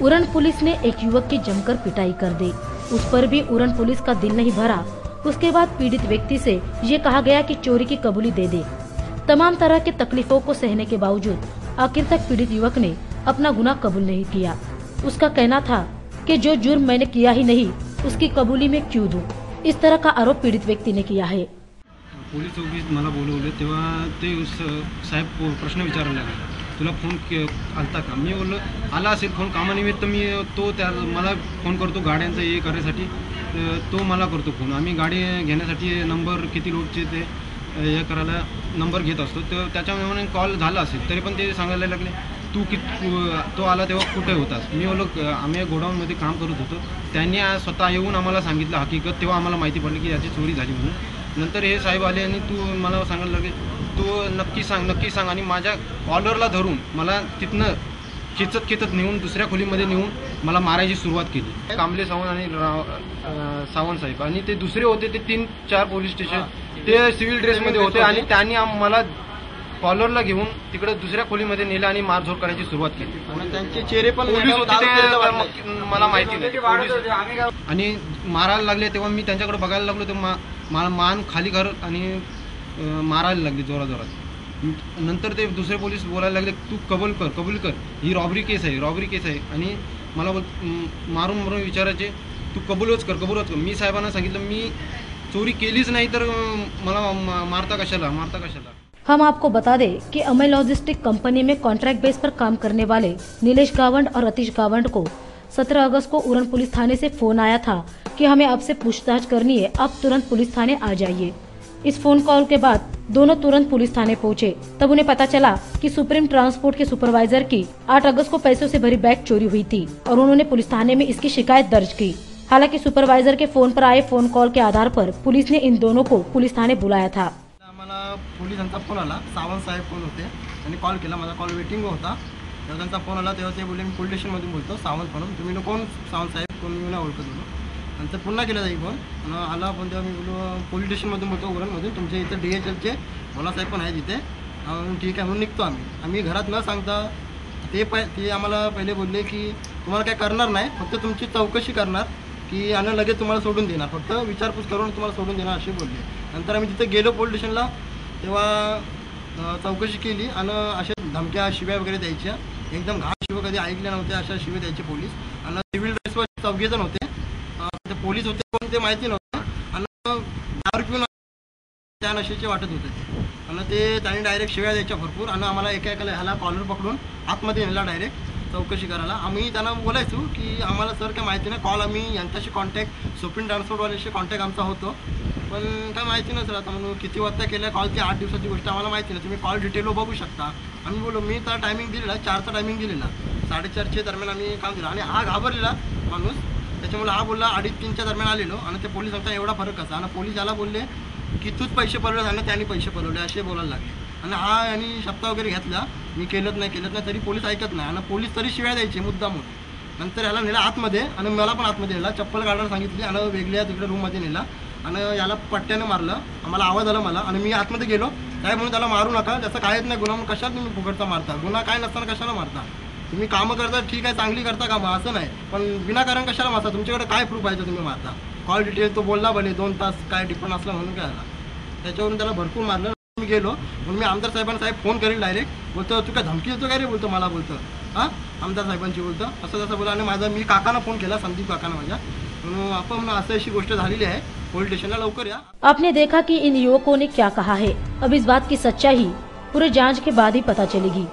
Uran police ने एक युवक की जमकर पिटाई कर दी। उस पर भी उरण पुलिस का दिल नहीं भरा। उसके बाद पीड़ित व्यक्ति से ये कहा गया कि चोरी की कबूली दे दे। तमाम तरह की तकलीफों को सहने के बावजूद आखिर तक पीड़ित युवक ने अपना गुनाह कबूल नहीं किया। उसका कहना था कि जो जुर्म मैंने किया ही नहीं उसकी कबूली में क्यों दूं। इस तरह का आरोप पीड़ित व्यक्ति ने किया है। पोलीस चौकीत मला बोलवले तेव्हा ते साहेब प्रश्न विचारायला लागले, तुला फोन आलता का? मी बोललो आला असेल फोन कामानिमित्त, मी तो त्या मला फोन करतो गाड्यांचं हे करण्यासाठी, तो मला करतो फोन। आम्ही गाडी घेण्यासाठी नंबर किती लोडचे ते हे करायला नंबर घेत असतो, तर त्याच्यामुळे कॉल झाला असेल तरी पण ते सांगायला लागले तो आला तेव्हा कुठे होतास? मी बोललो आम्ही गोडाऊनमध्ये काम करत होतो। त्यांनी स्वतः येऊन आम्हाला सांगितलं हकीकत, तेव्हा आम्हाला माहिती पडली की याची चोरी झाली म्हणून। नंतर हे साहेब आले आणि तू मला सांगायला लागले तू नक्की सांग आणि माझ्या कॉलरला धरून मला तिथनं खिचत नेऊन दुसऱ्या खोलीमध्ये नेऊन मला मारायची सुरुवात केली। कांबले सावंत आणि सावंत साहेब आणि ते दुसरे होते ते 3-4 पोलीस स्टेशन ते सिव्हिल ड्रेसमध्ये होते आणि त्यांनी मला कॉलरला घेऊन तिकडे दुसऱ्या खोलीमध्ये नेलं आणि मारझोड करण्याची सुरुवात केली। त्यांचे चेहरे पण पोलीस होते ते मला माहिती नाही आणि मारायला लागले तेव्हा मी त्यांच्याकडे बघायला लागलो तर मला मान खाली कर आणि मारायला लागले जोरात। नंतर ते दुसरे पोलीस बोलायला लागले तू कबूल कर, ही रॉबरी केस आहे आणि मला मारून विचारायचे तू कबूलच कर। मी साहेबांना सांगितलं मी चोरी केलीच नाही तर मला मारता कशाला। हम आपको बता दें कि अमय लॉजिस्टिक कंपनी में कॉन्ट्रैक्ट बेस पर काम करने वाले नीलेश गावंड और अतीश गावंड को 17 अगस्त को उरण पुलिस थाने से फोन आया था कि हमें आपसे पूछताछ करनी है, आप तुरंत पुलिस थाने आ जाइए। इस फोन कॉल के बाद दोनों तुरंत पुलिस थाने पहुंचे। तब उन्हें पता चला कि सुप्रीम ट्रांसपोर्ट के सुपरवाइजर की 8 अगस्त को पैसों से भरी बैग चोरी हुई थी और उन्होंने पुलिस थाने में इसकी शिकायत दर्ज की। हालांकि सुपरवाइजर के फोन पर आए फोन कॉल के आधार पर पुलिस ने इन दोनों को पुलिस थाने बुलाया था। पोलिसांचा फोन आला, सावंत साहेब फोन होते, त्यांनी कॉल केला, माझा कॉल वेटिंग होता। तेव्हा त्यांचा फोन आला तेव्हा ते बोलले मी पोलीस स्टेशनमधून बोलतो सावंत म्हणून, तुम्ही कोण सावंत साहेब कोण मी नाही ओळखत होतो। नंतर पुन्हा केला जाईल फोन आला पण तेव्हा मी बोललो पोलीस स्टेशनमधून बोलतो उरणमधून, तुमच्या इथं DHLचे बोलासाहेब पण आहे तिथे, ठीक आहे म्हणून निघतो आम्ही घरात न सांगता ते आम्हाला पहिले बोलले की तुम्हाला काय करणार नाही, फक्त तुमची चौकशी करणार की आणि लगेच तुम्हाला सोडून देणार, फक्त विचारपूस करून तुम्हाला सोडून देणार असे बोलले। नंतर आम्ही तिथे गेलो पोलीस स्टेशनला, तेव्हा चौकशी केली आणि अशा धमक्या शिव्या वगैरे द्यायच्या, एकदम घाण शिव्या कधी ऐकल्या नव्हत्या अशा शिव्या द्यायचे पोलीस। आणि सिव्हिल ड्रेसवर 4 जण होते, ते पोलीस होते पण ते माहिती नव्हतं आणि दारू पिऊन त्या नशेचे वाटत होते ते आणि त्यांनी डायरेक्ट शिव्या द्यायच्या भरपूर आणि आम्हाला एका ह्याला कॉलर पकडून आतमध्ये नेला डायरेक्ट चौकशी करायला। आम्ही त्यांना बोलायचो की आम्हाला सर काय माहिती नाही, कॉल आम्ही यांच्याशी कॉन्टॅक्ट सुप्रीम ट्रान्सपोर्टवाल्याशी कॉन्टॅक्ट आमचा होतो पण काय माहिती नसेल आता म्हणून किती वाजता केल्या कॉल, ती 8 दिवसाची गोष्ट आम्हाला माहिती नाही, तुम्ही कॉल डिटेलवर बघू शकता। आम्ही बोलो मी तर टायमिंग दिलेला 4चा टायमिंग दिलेला, 4:30च्या दरम्यान आम्ही काम दिलं आणि हा घाबरलेला माणूस, त्याच्यामुळे हा बोलला 2:30-3च्या दरम्यान आलेलो आणि ते पोलीस आमचा एवढा फरक असा आणि पोलीस याला बोलले की तूच पैसे पडवले आणि त्यांनी पैसे पडवले असे बोलायला लागले आणि हा आणि शब्द वगैरे घेतला, मी केलंच नाही तरी पोलीस ऐकत नाही आणि पोलीस तरी शिव्या द्यायचे मुद्दामून। नंतर याला नेला आतमध्ये आणि मला पण आतमध्ये नेला, चप्पल काढायला सांगितली आणि वेगळ्या तिकडे रूममध्ये नेला आणि याला पट्ट्यानं मारलं, आम्हाला आवाज आला मला आणि मी आतमध्ये गेलो काय म्हणून त्याला मारू नका, त्याचं कायच नाही गुन्हा, म्हणून कशात तुम्ही फुकटचा मारता, गुन्हा काय नसताना कशाला मारता, तुम्ही कामं करता ठीक आहे चांगली करता कामं असं नाही, पण विनाकारण कशाला मारता, तुमच्याकडे काय प्रूफ आहे तुम्ही मारता, कॉल डिटेल तो बोलला भले 2 तास काय डिपेंड असला म्हणून काय आला, त्याच्यावरून त्याला भरपूर मारलं। मी गेलो म्हणून मी आमदार साहेबांना फोन करेल डायरेक्ट, बोलतो तू काय धमकी देतो काय रे, बोलतो मला बोलतो आमदार साहेबांची बोलतो असं तसं बोला आणि माझा मी काकांना फोन केला, संदीप काकांना माझ्या, म्हणून आपण अशी गोष्ट झालेली आहे पुलिस स्टेशनला लवकर या। आपने देखा कि इन युवकों ने क्या कहा है। अब इस बात की सच्चाई पूरे जांच के बाद ही पता चलेगी।